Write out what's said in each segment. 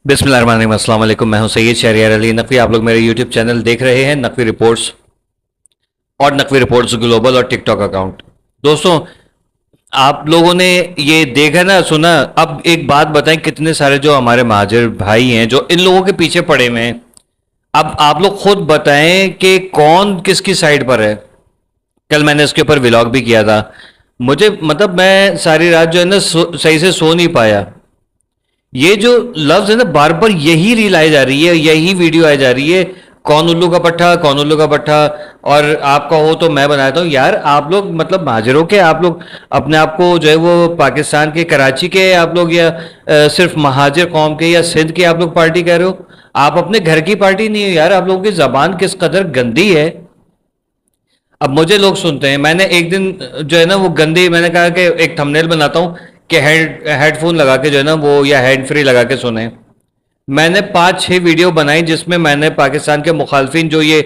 बिस्मिल्लाहिर्रहमानिर्रहीम। अस्सलाम वालेकुम। मैं हूं सैयद शहरियार अली नकवी। आप लोग मेरे यूट्यूब चैनल देख रहे हैं, नकवी रिपोर्ट्स और नकवी रिपोर्ट्स ग्लोबल और टिकटॉक अकाउंट। दोस्तों, आप लोगों ने ये देखा ना, सुना। अब एक बात बताएं, कितने सारे जो हमारे महाजिर भाई हैं जो इन लोगों के पीछे पड़े हुए हैं, अब आप लोग खुद बताएं कि कौन किसकी साइड पर है। कल मैंने इसके ऊपर व्लॉग भी किया था। मुझे मतलब मैं सारी रात जो है ना सही से सो नहीं पाया। ये जो लफ्ज है ना, बार बार यही रील आई जा रही है, यही वीडियो आई जा रही है, कौन उल्लू का पट्टा, कौन उल्लू का पट्टा। और आपका हो तो मैं बनाता हूँ। यार आप लोग मतलब महाजिरों के, आप लोग अपने आप को जो है वो पाकिस्तान के कराची के आप लोग, या सिर्फ महाजिर कौम के या सिंध की आप लोग पार्टी कह रहे हो। आप अपने घर की पार्टी नहीं हो यार। आप लोगों की जबान किस कदर गंदी है। अब मुझे लोग सुनते हैं, मैंने एक दिन जो है ना वो गंदी, मैंने कहा कि एक थंबनेल बनाता हूँ कि हेडफोन लगा के जो है ना वो, या हैंड फ्री लगा के सुने। मैंने 5-6 वीडियो बनाई जिसमें मैंने पाकिस्तान के मुखालफिन जो ये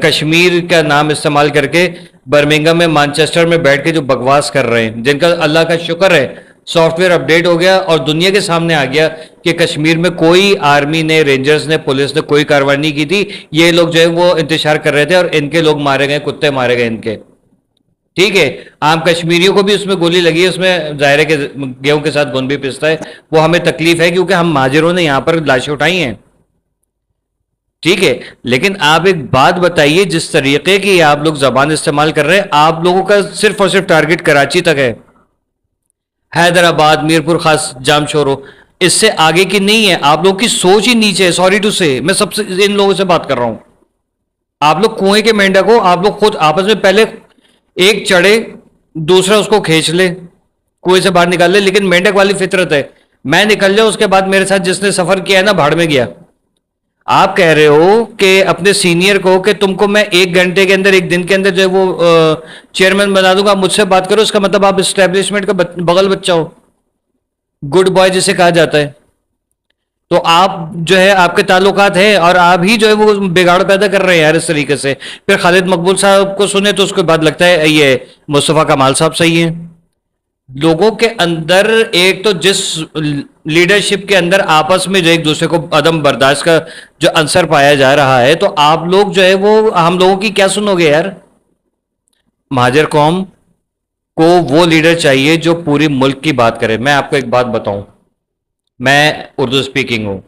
कश्मीर का नाम इस्तेमाल करके बर्मिंघम में, मैनचेस्टर में बैठ के जो बकवास कर रहे हैं, जिनका अल्लाह का शुक्र है सॉफ्टवेयर अपडेट हो गया और दुनिया के सामने आ गया कि कश्मीर में कोई आर्मी ने, रेंजर्स ने, पुलिस ने कोई कार्रवाई नहीं की थी। ये लोग जो है वो इंतजार कर रहे थे और इनके लोग मारे गए, कुत्ते मारे गए इनके। ठीक है, आम कश्मीरियों को भी उसमें गोली लगी है, उसमें जाहिर है कि गेहूं के साथ गुन भी पिसता है। वो हमें तकलीफ है क्योंकि हम माजिरों ने यहां पर लाशें उठाई हैं। ठीक है, लेकिन आप एक बात बताइए, जिस तरीके की आप लोग जबान इस्तेमाल कर रहे हैं, आप लोगों का सिर्फ और सिर्फ टारगेट कराची तक है, हैदराबाद, मीरपुर खास, जामशोरो, इससे आगे की नहीं है। आप लोग की सोच ही नीचे है। सॉरी टू से, मैं सबसे इन लोगों से बात कर रहा हूं। आप लोग कुएं के मेंढक हो। आप लोग खुद आपस में पहले एक चढ़े, दूसरा उसको खींच ले, कुएं से बाहर निकाल ले। लेकिन मेंढक वाली फितरत है, मैं निकल जाऊं, उसके बाद मेरे साथ जिसने सफर किया है ना, भाड़ में गया। आप कह रहे हो कि अपने सीनियर को कि तुमको मैं 1 घंटे के अंदर, 1 दिन के अंदर जो है वो चेयरमैन बना दूंगा, मुझसे बात करो। इसका मतलब आप इस्टेब्लिशमेंट का बगल बच्चा हो, गुड बॉय जिसे कहा जाता है। तो आप जो है, आपके ताल्लुकात है और आप ही जो है वो बिगाड़ पैदा कर रहे हैं यार इस तरीके से। फिर खालिद मकबूल साहब को सुने तो उसके बाद लगता है ये मुस्तफ़ा कमाल साहब सही है। लोगों के अंदर एक तो जिस लीडरशिप के अंदर आपस में जो एक दूसरे को अदम बर्दाश्त का जो अंसर पाया जा रहा है, तो आप लोग जो है वो हम लोगों की क्या सुनोगे यार। महाजर कौम को वो लीडर चाहिए जो पूरी मुल्क की बात करे। मैं आपको एक बात बताऊं, मैं उर्दू स्पीकिंग हूं।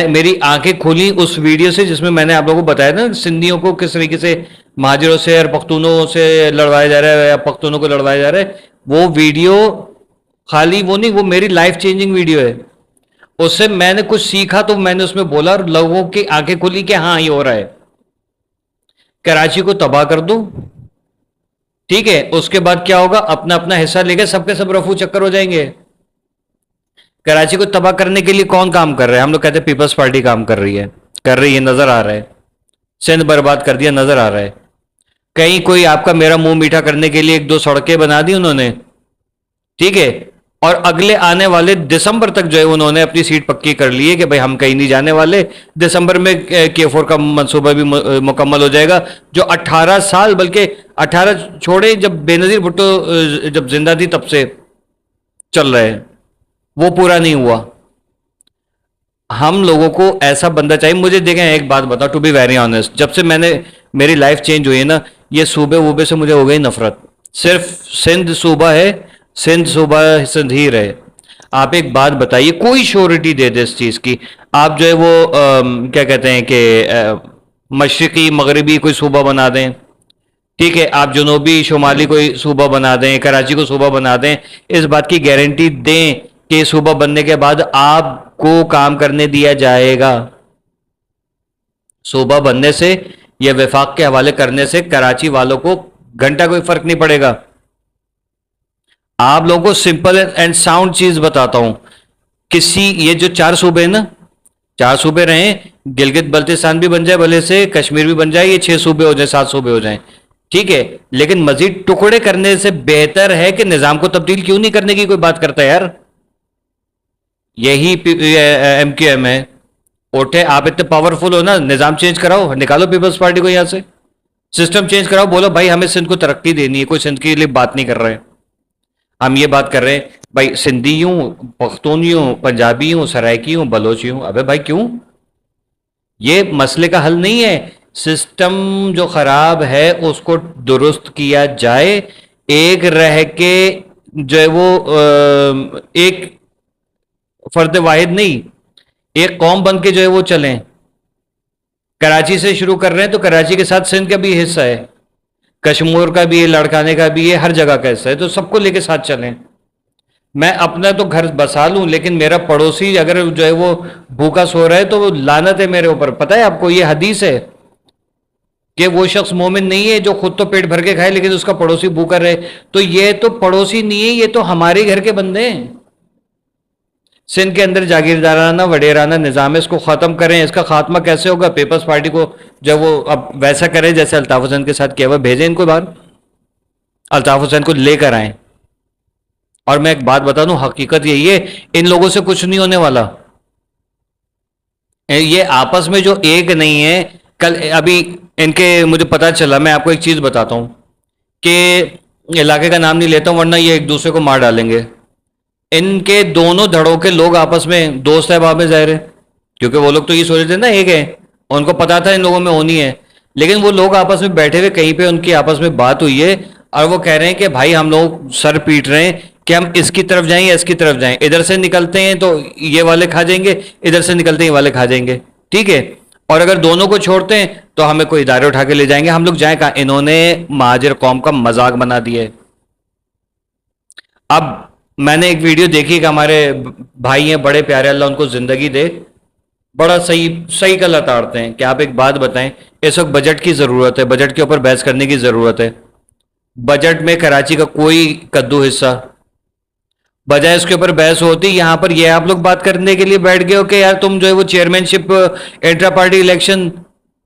मेरी आंखें खुली उस वीडियो से जिसमें मैंने आप लोगों को बताया ना सिंधियों को किस तरीके से महाजिरों से और पख्तूनों से लड़वाया जा रहा है, या पख्तूनों को लड़वाया जा रहा है। वो वीडियो खाली वो नहीं, वो मेरी लाइफ चेंजिंग वीडियो है। उससे मैंने कुछ सीखा तो मैंने उसमें बोला और लोगों की आंखें खुली कि हाँ ये हो रहा है। कराची को तबाह कर दो, ठीक है, उसके बाद क्या होगा, अपना अपना हिस्सा लेके सबके सब रफू चक्कर हो जाएंगे। कराची को तबाह करने के लिए कौन काम कर रहा है? हम लोग कहते हैं पीपल्स पार्टी काम कर रही है, नजर आ रहा है। सिंध बर्बाद कर दिया, नजर आ रहा है। कहीं कोई आपका मेरा मुंह मीठा करने के लिए 1-2 सड़कें बना दी उन्होंने, ठीक है, और अगले आने वाले दिसंबर तक जो है उन्होंने अपनी सीट पक्की कर ली है कि भाई हम कहीं नहीं जाने वाले। दिसंबर में K4 का मंसूबा भी मुकम्मल हो जाएगा, जो 18 साल, बल्कि 18 छोड़े, जब बेनजीर भुट्टो जब जिंदा थी तब से चल रहे हैं, वो पूरा नहीं हुआ। हम लोगों को ऐसा बंदा चाहिए। मुझे देखें, एक बात बताओ, टू बी वेरी ऑनेस्ट, जब से मेरी लाइफ चेंज हुई है ना, ये सूबे वूबे से मुझे हो गई नफरत। सिर्फ सिंध सूबा है, सिंध सूबा सिंध ही रहे। आप एक बात बताइए, कोई श्योरिटी दे दे इस चीज की। आप जो है वो क्या कहते हैं कि मशरकी मगरबी कोई सूबा बना दें, ठीक है, आप जनूबी शुमाली कोई सूबा बना दें, कराची को सूबा बना दें, इस बात की गारंटी दें कि सूबा बनने के बाद आपको काम करने दिया जाएगा। सूबा बनने से या वफाक के हवाले करने से कराची वालों को घंटा कोई फर्क नहीं पड़ेगा। आप लोगों को सिंपल एंड साउंड चीज बताता हूं। ये जो 4 सूबे हैं ना, 4 सूबे रहे, गिलगित बल्तिस्तान भी बन जाए भले से, कश्मीर भी बन जाए, ये 6 सूबे हो जाए, 7 सूबे हो जाए, ठीक है, लेकिन मजीद टुकड़े करने से बेहतर है कि निजाम को तब्दील क्यों नहीं करने की कोई बात करता है यार। यही MQM है। उठे, आप इतने पावरफुल हो ना, निजाम चेंज कराओ, निकालो पीपल्स पार्टी को यहां से, सिस्टम चेंज कराओ, बोलो भाई हमें सिंध को तरक्की देनी है, कोई सिंध के लिए बात नहीं कर रहे हैं। ہم یہ بات کر رہے ہیں بھائی سندھی ہوں، پختونی ہوں، پنجابی ہوں، سرائکی ہوں، بلوچی ہوں. ابے بھائی کیوں؟ یہ مسئلے کا حل نہیں ہے. سسٹم جو خراب ہے اس کو درست کیا جائے. ایک رہ کے جو ہے وہ ایک فرد واحد نہیں، ایک قوم بن کے جو ہے وہ چلیں. کراچی سے شروع کر رہے ہیں تو کراچی کے ساتھ سندھ کا بھی حصہ ہے، کشمیر کا بھی ہے، لڑکانے کا بھی ہے، ہر جگہ کا حصہ ہے. تو سب کو لے کے ساتھ چلیں. میں اپنا تو گھر بسا لوں لیکن میرا پڑوسی اگر جو ہے وہ بھوکا سو رہا ہے تو وہ لعنت ہے میرے اوپر. پتہ ہے آپ کو یہ حدیث ہے کہ وہ شخص مومن نہیں ہے جو خود تو پیٹ بھر کے کھائے لیکن اس کا پڑوسی بھوکا رہے. تو یہ تو پڑوسی نہیں ہے، یہ تو ہمارے گھر کے بندے ہیں. سندھ کے اندر جاگیردارانہ وڈیرانہ نظام ہے، اس کو ختم کریں. اس کا خاتمہ کیسے ہوگا؟ پیپلز پارٹی کو جب وہ اب ویسا کریں جیسے الطاف حسین کے ساتھ کیا ہوا، بھیجیں ان کو باہر، الطاف حسین کو لے کر آئیں. اور میں ایک بات بتا دوں، حقیقت یہی ہے ان لوگوں سے کچھ نہیں ہونے والا. یہ آپس میں جو ایک نہیں ہے. کل ابھی ان کے مجھے پتا چلا، میں آپ کو ایک چیز بتاتا ہوں کہ علاقے کا نام نہیں لیتا ہوں ورنہ یہ ایک دوسرے کو مار ڈالیں گے. ان کے دونوں دھڑوں کے لوگ آپس میں دوست ہے باب میں ظاہر ہے، کیونکہ وہ لوگ تو یہ سوچ رہے تھے نا ایک ہے، ان کو پتا تھا ان لوگوں میں ہونی ہے. لیکن وہ لوگ آپس میں بیٹھے ہوئے کہیں پہ ان کی آپس میں بات ہوئی ہے اور وہ کہہ رہے ہیں کہ بھائی ہم لوگ سر پیٹ رہے ہیں کہ ہم اس کی طرف جائیں یا اس کی طرف جائیں. ادھر سے نکلتے ہیں تو یہ والے کھا جائیں گے، ادھر سے نکلتے ہیں یہ والے کھا جائیں گے. ٹھیک ہے، اور اگر دونوں کو چھوڑتے ہیں تو ہمیں کوئی ادارے اٹھا کے لے جائیں گے. ہم لوگ جائیں کہاں؟ انہوں نے مہاجر قوم کا مذاق بنا دیا ہے. اب میں نے ایک ویڈیو دیکھی کہ ہمارے بھائی ہیں بڑے پیارے، اللہ ان کو زندگی دے، بڑا صحیح کلا تاڑتے ہیں کہ آپ ایک بات بتائیں. اس وقت بجٹ کی ضرورت ہے، بجٹ کے اوپر بحث کرنے کی ضرورت ہے. بجٹ میں کراچی کا کوئی کدو حصہ، بجائے اس کے اوپر بحث ہوتی یہاں پر یہ آپ لوگ بات کرنے کے لیے بیٹھ گئے ہو کہ یار تم جو ہے وہ چیئرمین شپ انٹرا پارٹی الیکشن.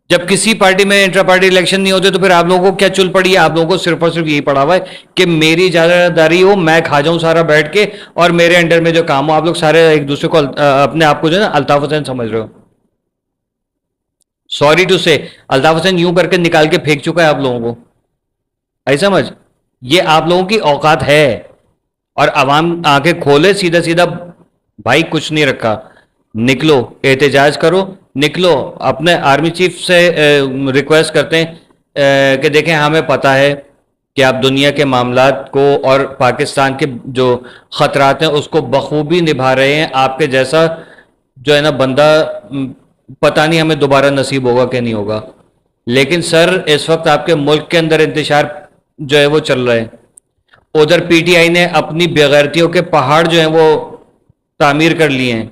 جب کسی پارٹی میں انٹرا پارٹی الیکشن نہیں ہوتے تو پھر آپ لوگوں کو کیا چل پڑی ہے؟ آپ لوگوں کو صرف اور صرف یہی پڑا ہوا ہے کہ میری اجازت داری ہو، میں کھا جاؤں سارا بیٹھ کے اور میرے انڈر میں جو کام ہو. آپ لوگ سارے ایک دوسرے کو اپنے آپ کو جو ہے نا الطاف حسین سمجھ رہے ہو. سوری ٹو سے الطاف حسین یوں کر کے نکال کے پھینک چکا ہے آپ لوگوں کو. ایسا سمجھ، یہ آپ لوگوں کی اوقات ہے. اور عوام آنکھیں کھولے، سیدھا سیدھا بھائی کچھ نہیں رکھا. نکلو، احتجاج کرو، نکلو. اپنے آرمی چیف سے ریکویسٹ کرتے ہیں کہ دیکھیں ہمیں پتہ ہے کہ آپ دنیا کے معاملات کو اور پاکستان کے جو خطرات ہیں اس کو بخوبی نبھا رہے ہیں. آپ کے جیسا جو ہے نا بندہ پتہ نہیں ہمیں دوبارہ نصیب ہوگا کہ نہیں ہوگا. لیکن سر اس وقت آپ کے ملک کے اندر انتشار جو ہے وہ چل رہے ہیں. ادھر پی ٹی آئی نے اپنی بےغیرتیوں کے پہاڑ جو ہیں وہ تعمیر کر لیے ہیں.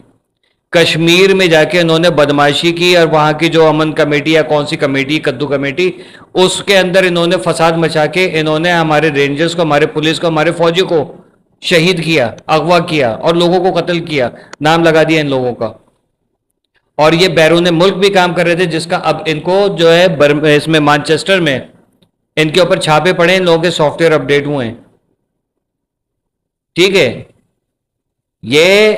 کشمیر میں جا کے انہوں نے بدماشی کی اور وہاں کی جو امن کمیٹی یا کون سی کمیٹی، کدو کمیٹی، اس کے اندر انہوں نے فساد مچا کے انہوں نے ہمارے رینجرز کو، ہمارے پولیس کو، ہمارے فوجی کو شہید کیا، اغوا کیا اور لوگوں کو قتل کیا. نام لگا دیا ان لوگوں کا. اور یہ بیرون ملک بھی کام کر رہے تھے جس کا اب ان کو جو ہے اس میں مانچسٹر میں ان کے اوپر چھاپے پڑے، ان لوگوں کے سافٹ ویئر اپڈیٹ ہوئے ہیں. ٹھیک ہے، یہ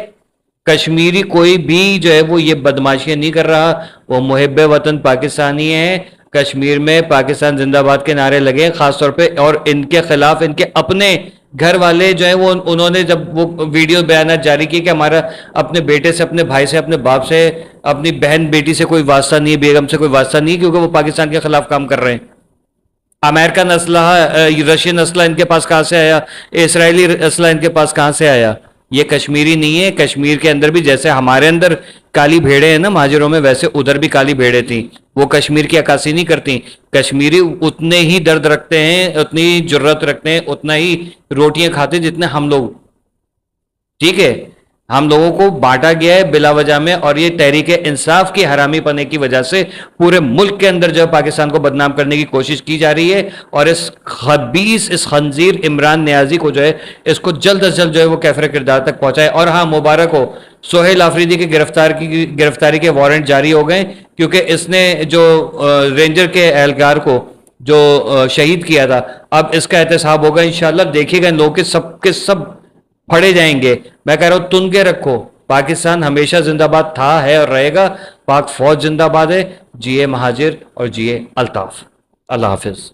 کشمیری کوئی بھی جو ہے وہ یہ بدماشیاں نہیں کر رہا. وہ محب وطن پاکستانی ہے. کشمیر میں پاکستان زندہ باد کے نعرے لگے خاص طور پہ، اور ان کے خلاف ان کے اپنے گھر والے جو ہیں وہ انہوں نے جب وہ ویڈیو بیانات جاری کی کہ ہمارا اپنے بیٹے سے، اپنے بھائی سے، اپنے باپ سے، اپنی بہن بیٹی سے کوئی واسطہ نہیں ہے، بیگم سے کوئی واسطہ نہیں، کیونکہ وہ پاکستان کے خلاف کام کر رہے ہیں. امریکن اسلحہ، رشین اسلحہ ان کے پاس کہاں سے آیا؟ اسرائیلی اسلحہ ان کے پاس کہاں سے آیا؟ یہ کشمیری نہیں ہے. کشمیر کے اندر بھی جیسے ہمارے اندر کالی بھیڑیں ہیں نا مہاجروں میں، ویسے ادھر بھی کالی بھیڑیں تھیں. وہ کشمیر کی عکاسی نہیں کرتی. کشمیری اتنے ہی درد رکھتے ہیں، اتنی جرت رکھتے ہیں، اتنا ہی روٹیاں کھاتے ہیں جتنے ہم لوگ. ٹھیک ہے، ہم لوگوں کو بانٹا گیا ہے بلا وجہ میں، اور یہ تحریک انصاف کی حرامی پنے کی وجہ سے پورے ملک کے اندر جو پاکستان کو بدنام کرنے کی کوشش کی جا رہی ہے. اور اس خبیث، اس خنزیر عمران نیازی کو جو ہے اس کو جلد از جلد جو ہے وہ کیفر کردار تک پہنچائے. اور ہاں، مبارک ہو سہیل آفریدی کی گرفتاری کے وارنٹ جاری ہو گئے، کیونکہ اس نے جو رینجر کے اہلکار کو جو شہید کیا تھا، اب اس کا احتساب ہوگا انشاءاللہ. دیکھیے گا ان لوگوں کے سب پھڑے جائیں گے. میں کہہ رہا ہوں تن کے رکھو. پاکستان ہمیشہ زندہ باد تھا، ہے اور رہے گا. پاک فوج زندہ باد ہے. جیے مہاجر اور جیے الطاف. اللہ حافظ.